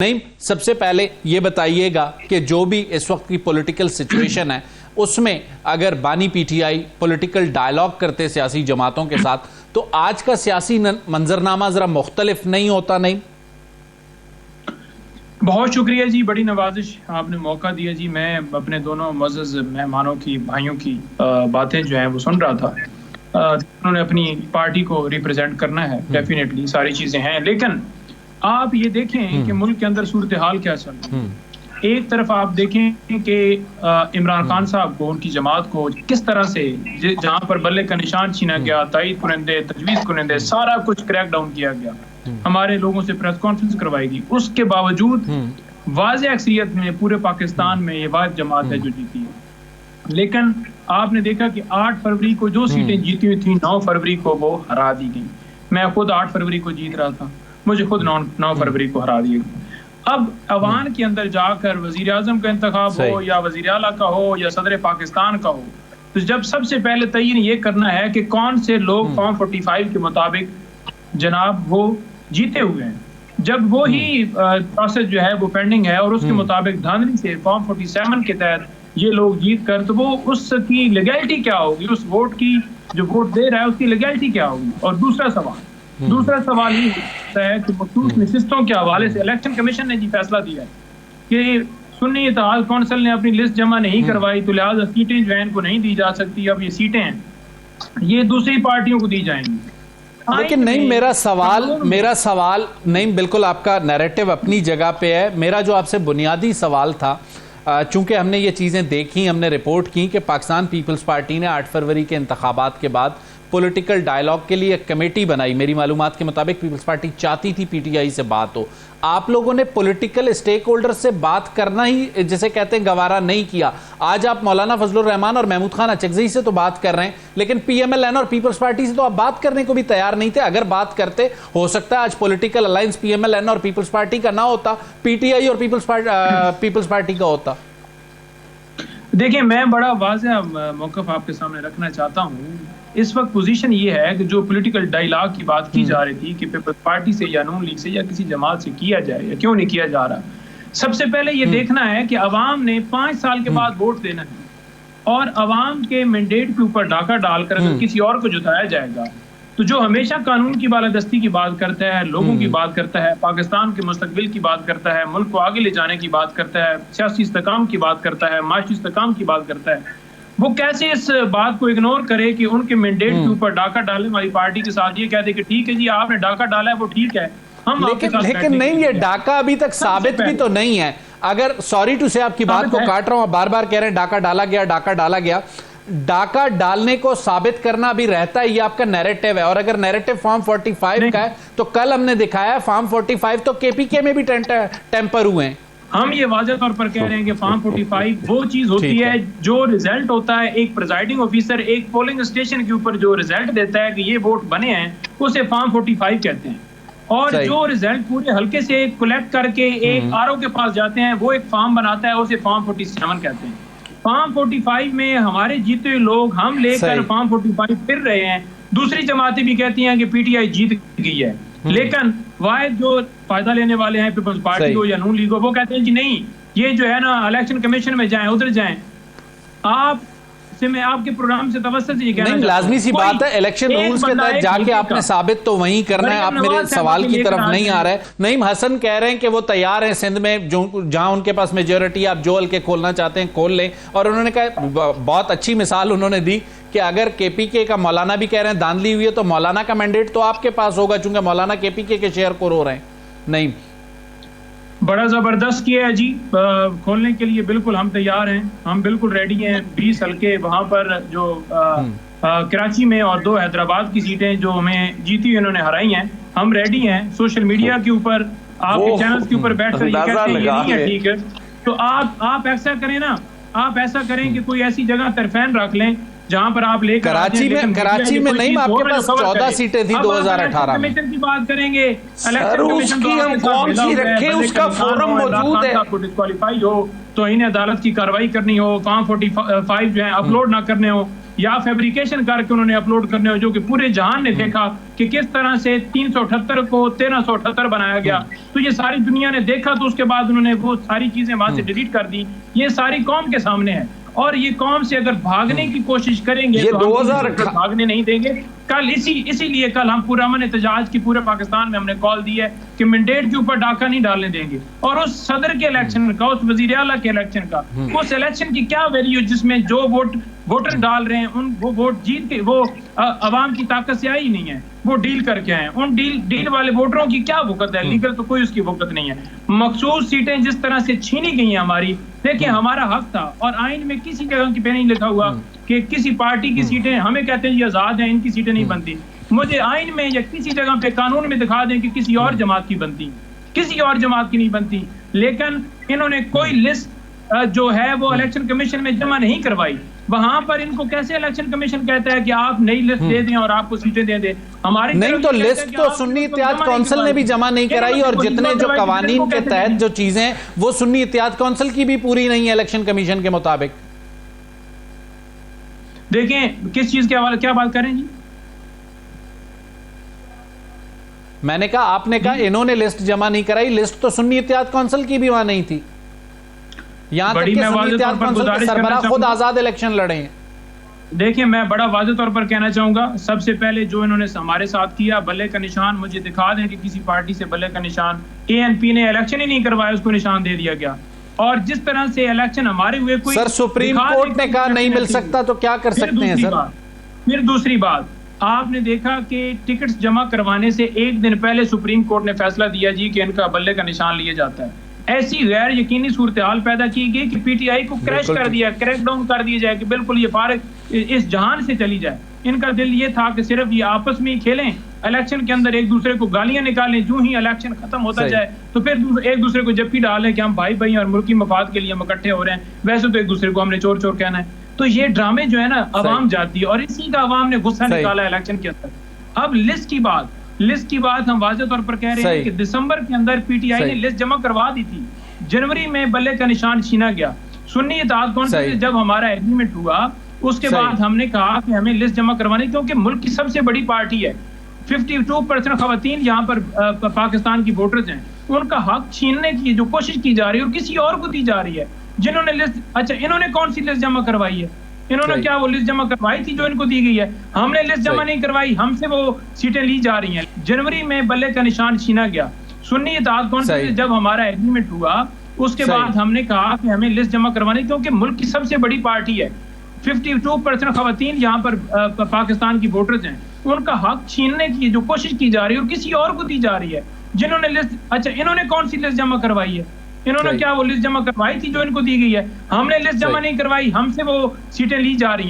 नहीं, सबसे पहले ये बताइएगा कि जो भी इस वक्त की पॉलिटिकल सिचुएशन है उसमें अगर बानी पीटीआई पॉलिटिकल डायलॉग करते सियासी जमातों के साथ तो आज का सियासी मंजरनामा जरा मुख्तलिफ नहीं होता? नहीं, बहुत शुक्रिया जी, बड़ी नवाजिश आपने मौका दिया जी। मैं अपने दोनों मुअज़्ज़ज़ मेहमानों की, भाइयों की बातें जो हैं वो सुन रहा था। उन्होंने अपनी पार्टी को रिप्रेजेंट करना है, डेफिनेटली सारी चीज़ें हैं, लेकिन आप ये देखें कि मुल्क के अंदर सूरत हाल क्या चल रही है। एक तरफ आप देखें कि इमरान खान साहब को, उनकी जमात को किस तरह से जहां पर बल्ले का निशान छीना गया, तायद कुनंदे, तजवीज़ कुनंदे, सारा कुछ क्रैक डाउन किया गया, हमारे लोगों से प्रेस कॉन्फ्रेंस करवाएगी। उसके बावजूद वाज़ेह अक्सरियत में पूरे पाकिस्तान में ये वाहिद जमात है जो जीती है। लेकिन आपने देखा कि 8 फरवरी को जो सीटें जीती हुई थी, 9 फरवरी को वो हरा दी गई। मैं खुद 8 फरवरी को जीत रहा था, मुझे खुद 9 फरवरी को हरा दिया गया। अब अवान के अंदर जाकर वजीर आजम का इंतखाब हो या वजीर आला का हो या सदर पाकिस्तान का हो, तो जब सबसे पहले तयन ये करना है कि कौन से लोग फॉर्म 45 के मुताबिक जनाब वो जीते हुए हैं। जब वो ही प्रोसेस जो है वो पेंडिंग है और उसके मुताबिक धांधली से फॉर्म 47 के तहत ये लोग जीत कर, तो वो उसकी लीगैलिटी क्या होगी, उस वोट की जो वोट दे रहा है उसकी लीगैलिटी क्या होगी। और दूसरा सवाल ये होता है कि मखसूस नशिस्तों के हवाले से इलेक्शन कमीशन ने जी फैसला दिया है कि सुन्नी इत्तेहाद कौंसिल ने अपनी लिस्ट जमा नहीं करवाई, तो लिहाजा सीटें जो है इनको नहीं दी जा सकती। अब ये सीटें हैं ये दूसरी पार्टियों को दी जाएंगी। लेकिन नहीं, मेरा सवाल नहीं, बिल्कुल आपका नैरेटिव अपनी जगह पे है। मेरा जो आपसे बुनियादी सवाल था, चूंकि हमने ये चीज़ें देखी, हमने रिपोर्ट की कि पाकिस्तान पीपल्स पार्टी ने 8 फरवरी के इंतखाबात के बाद पॉलिटिकल डायलॉग के लिए एक कमेटी बनाई। मेरी मालूमात के मुताबिक पीपल्स पार्टी चाहती थी पीटीआई से बात हो। आप लोगों ने पॉलिटिकल स्टेक होल्डर से बात करना ही, जैसे कहते हैं, गवारा नहीं किया। आज आप मौलाना फजलुर रहमान और महमूद खान अचकज़ई से तो बात कर रहे हैं, लेकिन पीएमएलएन और पीपल्स पार्टी से तो आप बात करने को भी तैयार नहीं थे। अगर बात करते, हो सकता है आज पॉलिटिकल अलायंस पीएमएलएन और पीपल्स पार्टी का ना होता, पीटीआई और पीपल्स पार्टी का होता। देखिए, मैं बड़ा वाज़ेह मौक़िफ़ आपके सामने रखना चाहता हूँ। इस वक्त पोजीशन ये है कि जो पॉलिटिकल डायलॉग की बात की जा रही थी कि पीपल्स पार्टी से या नून लीग से या किसी जमात से किया जाए या क्यों नहीं किया जा रहा, सबसे पहले ये देखना है कि अवाम ने 5 साल के बाद वोट देना है और अवाम के मैंडेट के ऊपर डाका डालकर अगर किसी और को जिताया जाएगा, तो जो हमेशा कानून की बालादस्ती की बात करता है, लोगों की बात करता है, पाकिस्तान के मुस्तकबिल की बात करता है, मुल्क को आगे ले जाने की बात करता है, सियासी इस्तेकाम की बात करता है, माशी इस्तेकाम की बात करता है, वो कैसे इस बात को इग्नोर करे कि उनके मैंडेट के ऊपर डाका डालने वाली पार्टी के साथ ये कहते कि ठीक है जी, आपने डाका डाला है वो ठीक है, हम लेकिन नहीं, ये डाका अभी तक साबित भी तो नहीं है। अगर, सॉरी टू से आपकी बात को काट रहा हूं, बार बार कह रहे हैं डाका डाला गया, डाका डालने को साबित करना भी रहता है, ये आपका नैरेटिव है। और अगर नैरेटिव फॉर्म 45 का है तो कल हमने दिखाया फॉर्म 45 तो केपीके में भी टेम्पर हुए हैं। हम ये वाज़ेह तौर पर कह रहे हैं कि फॉर्म 45 वो चीज होती है जो रिजल्ट होता है, एक प्रिजाइडिंग ऑफिसर एक पोलिंग स्टेशन के ऊपर जो रिजल्ट देता है कि ये वोट बने हैं, उसे फॉर्म 45 कहते हैं। और जो रिजल्ट पूरे हल्के से कलेक्ट करके एक आरओ के पास जाते हैं, वो एक फॉर्म बनाता है, उसे फॉर्म 47 कहते हैं। फॉर्म 45 में हमारे जीते हुए लोग हम लेकर फॉर्म 45 फिर रहे हैं। दूसरी जमातें भी कहती हैं कि पीटीआई जीत गई है, लेकिन वाहिद जो फायदा लेने वाले हैं पीपल्स पार्टी हो या नून लीग हो, वो कहते हैं कि नहीं, ये जो है ना इलेक्शन कमीशन में जाएं, उधर जाएं। आप से मैं आपके प्रोग्राम से तवज्जो ये कहना, लाजमी सी बात है, इलेक्शन रूल्स के तहत जाके आपने साबित तो वहीं करना है। आप मेरे सवाल की तरफ नहीं आ रहे। नईम हसन कह रहे हैं कि वो तैयार हैं सिंध में, जो जहां उनके पास मेजोरिटी, आप जो हल्के खोलना चाहते हैं खोल लें। और उन्होंने कहा, बहुत अच्छी मिसाल उन्होंने दी कि अगर केपीके का, मौलाना भी कह रहे हैं धांधली हुई है, तो मौलाना का मैंडेट तो आपके पास होगा, चूंकि मौलाना केपीके के शेयर को रो रहे हैं। नहीं, बड़ा जबरदस्त किया है जी, खोलने के लिए बिल्कुल हम तैयार हैं, हम बिल्कुल रेडी हैं। 20 हल्के वहां पर जो कराची में और 2 हैदराबाद की सीटें जो हमें जीती उन्होंने हराई हैं, हम रेडी हैं। सोशल मीडिया के ऊपर, आपके चैनल के ऊपर बैठ कर ये कहते हैं ये नहीं है ठीक है, तो आप ऐसा करें ना, आप ऐसा करें कि कोई ऐसी जगह तरफैन रख लें जहां पर आप लेकर कराची में नहीं, आपके पास 14 सीटें थी 2018 में। की बात करेंगे, उसकी हम कौन सी रखें, उसका फोरम मौजूद है। आपको डिस्क्वालीफाई हो तो इन्हें अदालत की कार्रवाई करनी हो, फॉर्म 45 जो है अपलोड ना करने हो, या फैब्रिकेशन करके उन्होंने अपलोड करने हो, जो कि पूरे जहान ने देखा कि किस तरह से 378 को 1378 बनाया गया। तो ये सारी दुनिया ने देखा, तो उसके बाद उन्होंने वो सारी चीजें वहां से डिलीट कर दी। ये सारी कौम के सामने है, और ये कौम से अगर भागने की कोशिश करेंगे ये तो 2018 भागने नहीं देंगे। कल इसीलिए कल हम पुरअमन एहतजाज की पूरे पाकिस्तान में हमने कॉल दी है कि मैंडेट के ऊपर डाका नहीं डालने देंगे, और उस सदर के इलेक्शन का, उस वजीर आला के इलेक्शन का, उस इलेक्शन की क्या वैल्यू जिसमें जो वोटर डाल रहे हैं वो वोट जीत के वो अवाम की ताकत से आई नहीं है, वो डील करके आए। उन डील वाले वोटरों की क्या वक़्त है? लीगल तो कोई उसकी वक़्त नहीं है। मखसूस सीटें जिस तरह से छीनी गई हैं हमारी, देखिए हमारा हक था, और आइन में किसी जगह पे नहीं लिखा हुआ कि किसी पार्टी की सीटें, हमें कहते हैं ये आजाद हैं, इनकी सीटें नहीं बनती। मुझे आइन में या किसी जगह पे कानून में दिखा दें कि किसी और जमात की बनती, किसी और जमात की नहीं बनती। लेकिन इन्होंने कोई लिस्ट जो है वो इलेक्शन कमीशन में जमा नहीं करवाई। वहां पर इनको कैसे इलेक्शन कमीशन कहता है कि आप नई लिस्ट दे दें और आपको सीटें दे दें? हमारी नहीं तो लिस्ट तो सुन्नी इत्तेहाद काउंसिल ने भी जमा नहीं कराई, और जितने जो कवानीन के तहत जो चीजें वो सुन्नी इत्तेहाद काउंसिल की भी पूरी नहीं है इलेक्शन कमीशन के मुताबिक। देखें किस चीज के हवाले क्या बात करें जी? मैंने कहा, आपने कहा इन्होंने लिस्ट जमा नहीं कराई, लिस्ट तो सुन्नी इत्तेहाद काउंसिल की भी वहां नहीं थी। यहां तक कि सुन्नी इत्तेहाद काउंसिल के सरबराह खुद आजाद इलेक्शन लड़े हैं। देखिए मैं बड़ा वाज़ेह तौर पर कहना चाहूंगा, सबसे पहले जो इन्होंने हमारे साथ किया, बल्ले का निशान मुझे दिखा दें कि किसी पार्टी से बल्ले का निशान, ANP ने इलेक्शन ही नहीं करवाया, उसको निशान दे दिया गया। और जिस तरह से इलेक्शन हमारे हुए, कोई सर सुप्रीम कोर्ट ने कहा नहीं मिल सकता, तो क्या कर सकते हैं सर? फिर दूसरी बात, आपने देखा कि टिकट्स जमा करवाने से एक दिन पहले सुप्रीम कोर्ट ने फैसला दिया जी कि इनका बल्ले का निशान लिया जाता है। ऐसी गैर यकीनी सूरत हाल पैदा की गई कि PTI को क्रैश कर दिया, क्रैकडाउन कर दिया जाए कि बिल्कुल ये फारिग इस जहान से चली जाए। इनका दिल ये था कि सिर्फ ये आपस में ही खेलें, इलेक्शन के अंदर एक दूसरे को गालियां निकालें, जो ही इलेक्शन खत्म होता जाए तो फिर एक दूसरे को जप्पी डालें कि हम भाई भाई और मुल्की मफाद के लिए हम इकट्ठे हो रहे हैं, वैसे तो एक दूसरे को हमने चोर चोर कहना है। तो ये ड्रामे जो है ना अवाम जाती है, और इसी का अवाम ने गुस्सा निकाला इलेक्शन के अंदर। अब लिस्ट की बात हम वाज़ेह तौर पर कह रहे हैं कि दिसंबर के अंदर PTI ने लिस्ट जमा करवा दी थी, जनवरी में बल्ले का निशान छीना गया। सुन्नी इत्तेहाद काउंसिल से जब हमारा एग्रीमेंट हुआ, उसके बाद हमने कहा कि हमें लिस्ट जमा करवानी, क्योंकि मुल्क की सबसे बड़ी पार्टी है, 52% खवातीन यहाँ पर पाकिस्तान की वोटर्स हैं, उनका हक छीनने की जो कोशिश की जा रही है और किसी और को दी जा रही है। जिन्होंने लिस्ट, अच्छा इन्होंने कौन सी लिस्ट जमा करवाई है? इन्होंने क्या वो लिस्ट जमा करवाई थी जो इनको दी गई है? हमने लिस्ट जमा नहीं करवाई, हमसे वो सीटें ली जा रही हैं। जनवरी में बल्ले का निशान छीना गया। सुन्नी इत्तेहाद काउंसिल से जब हमारा एग्रीमेंट हुआ, उसके बाद हमने कहा कि हमें लिस्ट जमा करवानी, क्योंकि मुल्क की सबसे बड़ी पार्टी है, 52% खवातीन यहाँ पर पाकिस्तान की वोटर्स हैं, उनका हक छीनने की जो कोशिश की जा रही है और किसी और को दी जा रही है। जिन्होंने लिस्ट, अच्छा इन्होंने कौन सी लिस्ट जमा करवाई है? इन्होंने क्या वो लिस्ट जमा करवाई थी जो इनको दी गई है? हमने लिस्ट जमा नहीं करवाई, हमसे वो सीटें ली जा रही हैं।